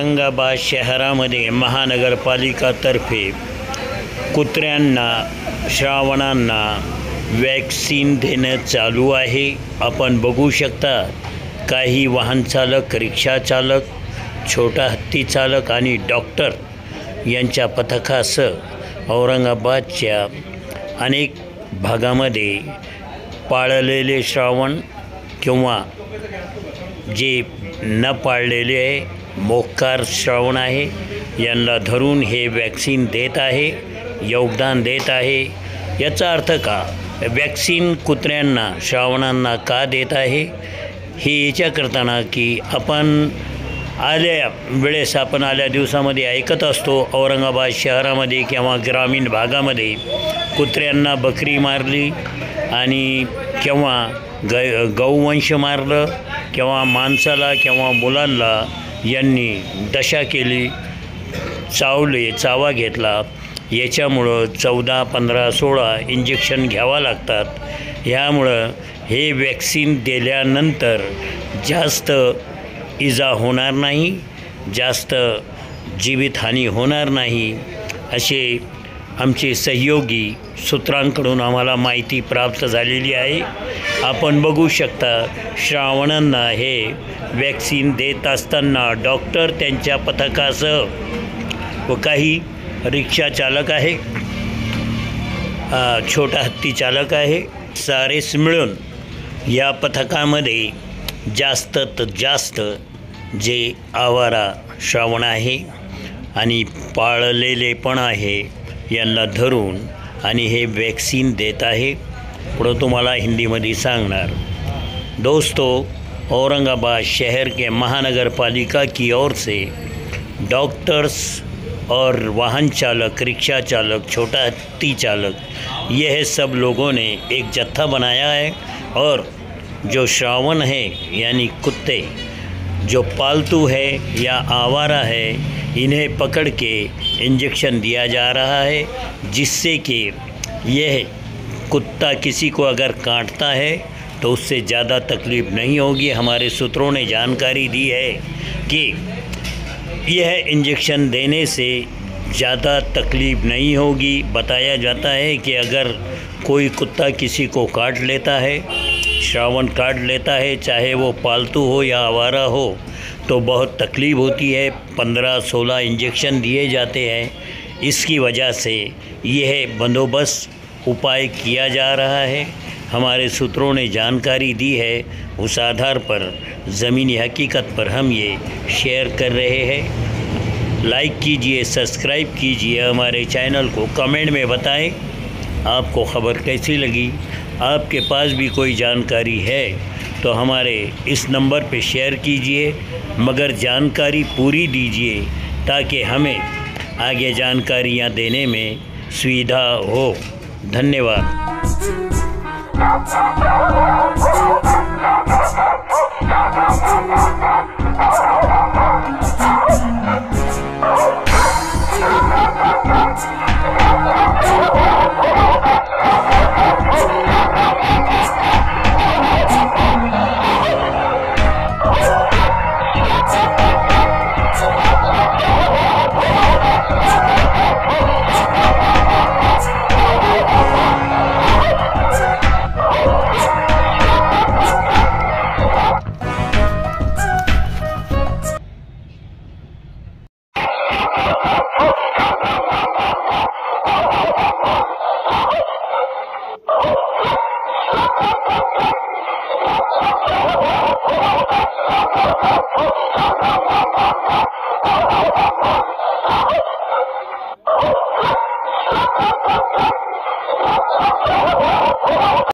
औरंगाबाद शहरामध्ये महानगरपालिकातर्फे कुत्र्यांना श्रावणांना वॅक्सिन देणं चालू आहे। आपण बघू शकता काही वाहन चालक, रिक्षा चालक, छोटा हत्ती चालक आणि डॉक्टर यांच्या पथकासह औरंगाबादच्या अनेक भागामध्ये पाळलेले श्रावण किंवा जे न पाळलेले आहे मोक्कार श्रावण आहे यांना धरून हे वॅक्सिन देत आहे, योगदान देत आहे। याचा अर्थ का वॅक्सिन कुत्र्यांना श्रावणांना का देत आहे हे याच्या करताना की आपण आल्या दिवसामध्ये ऐकत असतो औरंगाबाद शहरामध्ये किंवा ग्रामीण भागामध्ये कुत्र्यांना बकरी मारली आणि किंवा गौवंश मारलं किंवा माणसाला किंवा मुलांना यांनी दशा केली, चावा घेतला। याच्यामुळं 14, 15, 16 इंजेक्शन घ्यावं लागतात। ह्यामुळं हे वॅक्सिन दिल्यानंतर जास्त इजा होणार नाही, जास्त जीवितहानी होणार नाही असे आमचे सहयोगी सूत्रांकडून आम्हाला माहिती प्राप्त झालेली आहे। आपण बघू शकता श्रावणांना हे वॅक्सिन देत असताना डॉक्टर त्यांच्या पथकासह व काही रिक्षा चालक आहे, छोटा हत्ती चालक आहे, सारेच मिळून या पथकामध्ये जास्तीत जास्त जे आवारा श्रावण आहे आणि पाळलेले पण आहे यांना धरून आणि हे वैक्सीन देता है। पुढं तुम्हाला हिंदी में सांगणार। दोस्तों, औरंगाबाद शहर के महानगर पालिका की ओर से डॉक्टर्स और वाहन चालक, रिक्शा चालक, छोटा हत्ती चालक, यह सब लोगों ने एक जत्था बनाया है और जो श्रावण है यानी कुत्ते जो पालतू है या आवारा है इन्हें पकड़ के इंजेक्शन दिया जा रहा है, जिससे कि यह कुत्ता किसी को अगर काटता है तो उससे ज़्यादा तकलीफ़ नहीं होगी। हमारे सूत्रों ने जानकारी दी है कि यह इंजेक्शन देने से ज़्यादा तकलीफ़ नहीं होगी। बताया जाता है कि अगर कोई कुत्ता किसी को काट लेता है, श्रावण काट लेता है, चाहे वो पालतू हो या आवारा हो, तो बहुत तकलीफ़ होती है। 15-16 इंजेक्शन दिए जाते हैं। इसकी वजह से यह बंदोबस्त उपाय किया जा रहा है। हमारे सूत्रों ने जानकारी दी है, उस आधार पर ज़मीनी हकीकत पर हम ये शेयर कर रहे हैं। लाइक कीजिए, सब्सक्राइब कीजिए हमारे चैनल को, कमेंट में बताएं आपको ख़बर कैसी लगी। आपके पास भी कोई जानकारी है तो हमारे इस नंबर पे शेयर कीजिए, मगर जानकारी पूरी दीजिए ताकि हमें आगे जानकारियाँ देने में सुविधा हो। धन्यवाद। Oh!